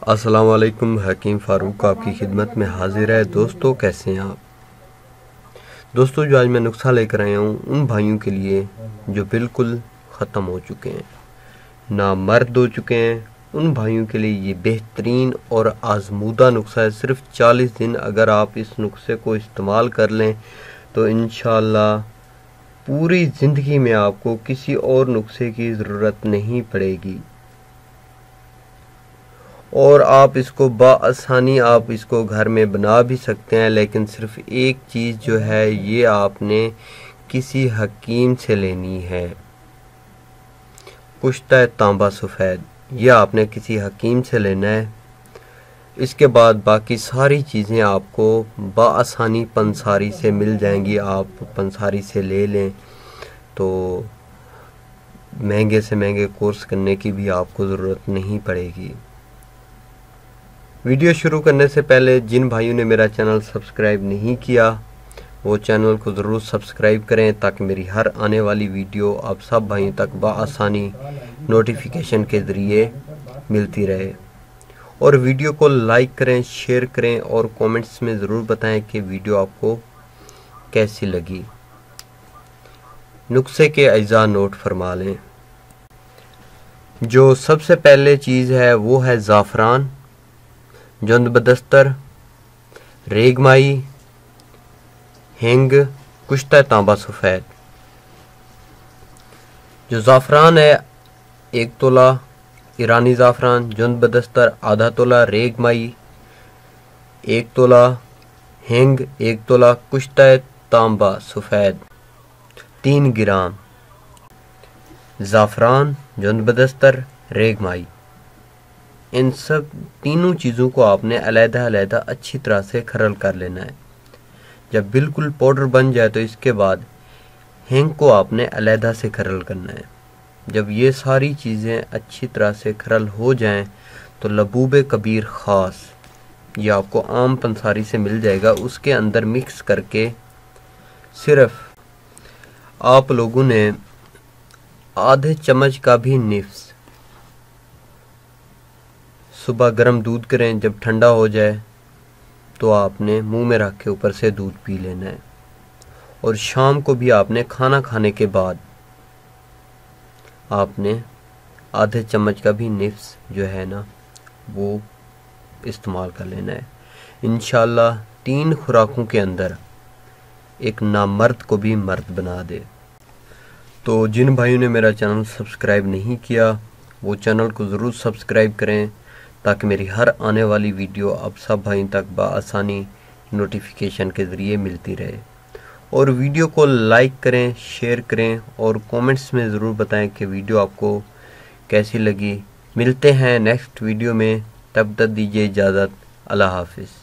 السلام علیکم، حکیم فاروق آپ کی خدمت میں حاضر ہے۔ دوستو کیسے ہیں آپ؟ دوستو جو آج میں نسخہ لے کر آیا ہوں ان بھائیوں کے لیے جو بالکل ختم ہو چکے ہیں، نامرد ہو چکے ہیں، ان بھائیوں کے لیے یہ بہترین اور آزمودہ نسخہ ہے۔ صرف 40 دن اگر آپ اس نسخے کو استعمال کر لیں تو انشاءاللہ پوری زندگی میں آپ کو کسی اور نسخے کی ضرورت نہیں پڑے گی، اور آپ اس کو بآسانی آپ اس کو گھر میں بنا بھی سکتے ہیں۔ لیکن صرف ایک چیز جو ہے یہ آپ نے کسی حکیم سے لینی ہے، کشتہ تانبا سفید، یہ آپ نے کسی حکیم سے لینا ہے۔ اس کے بعد باقی ساری چیزیں آپ کو بآسانی پنساری سے مل جائیں گی، آپ پنساری سے لے لیں تو مہنگے سے مہنگے کورس کرنے کی بھی آپ کو ضرورت نہیں پڑے گی۔ ویڈیو شروع کرنے سے پہلے جن بھائیوں نے میرا چینل سبسکرائب نہیں کیا وہ چینل کو ضرور سبسکرائب کریں تاکہ میری ہر آنے والی ویڈیو آپ سب بھائیوں تک بآسانی نوٹیفیکیشن کے ذریعے ملتی رہے، اور ویڈیو کو لائک کریں، شیئر کریں اور کومنٹس میں ضرور بتائیں کہ ویڈیو آپ کو کیسی لگی۔ نسخے کے اجزاء نوٹ فرما لیں۔ جو سب سے پہلے چیز ہے وہ ہے زعفران، جند بدستر، ریگ مائی، ہینگ، کشتہ تانبا سفید۔ جو زعفران ہے 1 تولہ ایرانی زعفران، جند بدستر آدھا تولہ، ریگ مائی 1 تولہ، ہینگ 1 تولہ، کشتہ تانبا سفید 3 گرام۔ زعفران، جند بدستر، ریگ مائی، ان سب تینوں چیزوں کو آپ نے علیحدہ علیحدہ اچھی طرح سے کھرل کر لینا ہے۔ جب بالکل پاؤڈر بن جائے تو اس کے بعد ہینگ کو آپ نے علیحدہ سے کھرل کرنا ہے۔ جب یہ ساری چیزیں اچھی طرح سے کھرل ہو جائیں تو لبوب کبیر خاص، یہ آپ کو عام پنساری سے مل جائے گا، اس کے اندر مکس کر کے صرف آپ لوگوں نے آدھے چمچ کا بھی نصف صبح گرم دودھ کریں، جب ٹھنڈا ہو جائے تو آپ نے منہ میں رکھ کے اوپر سے دودھ پی لینا ہے، اور شام کو بھی آپ نے کھانا کھانے کے بعد آپ نے آدھے چمچ کا بھی نصف جو ہے نا وہ استعمال کر لینا ہے۔ انشاءاللہ 3 خوراکوں کے اندر ایک نامرد کو بھی مرد بنا دے۔ تو جن بھائیوں نے میرا چینل سبسکرائب نہیں کیا وہ چینل کو ضرور سبسکرائب کریں تاکہ میری ہر آنے والی ویڈیو آپ سب بھائیوں تک بآسانی نوٹیفیکیشن کے ذریعے ملتی رہے، اور ویڈیو کو لائک کریں، شیئر کریں اور کومنٹس میں ضرور بتائیں کہ ویڈیو آپ کو کیسی لگی۔ ملتے ہیں نیکسٹ ویڈیو میں، تب تک دیجیے اجازت، اللہ حافظ۔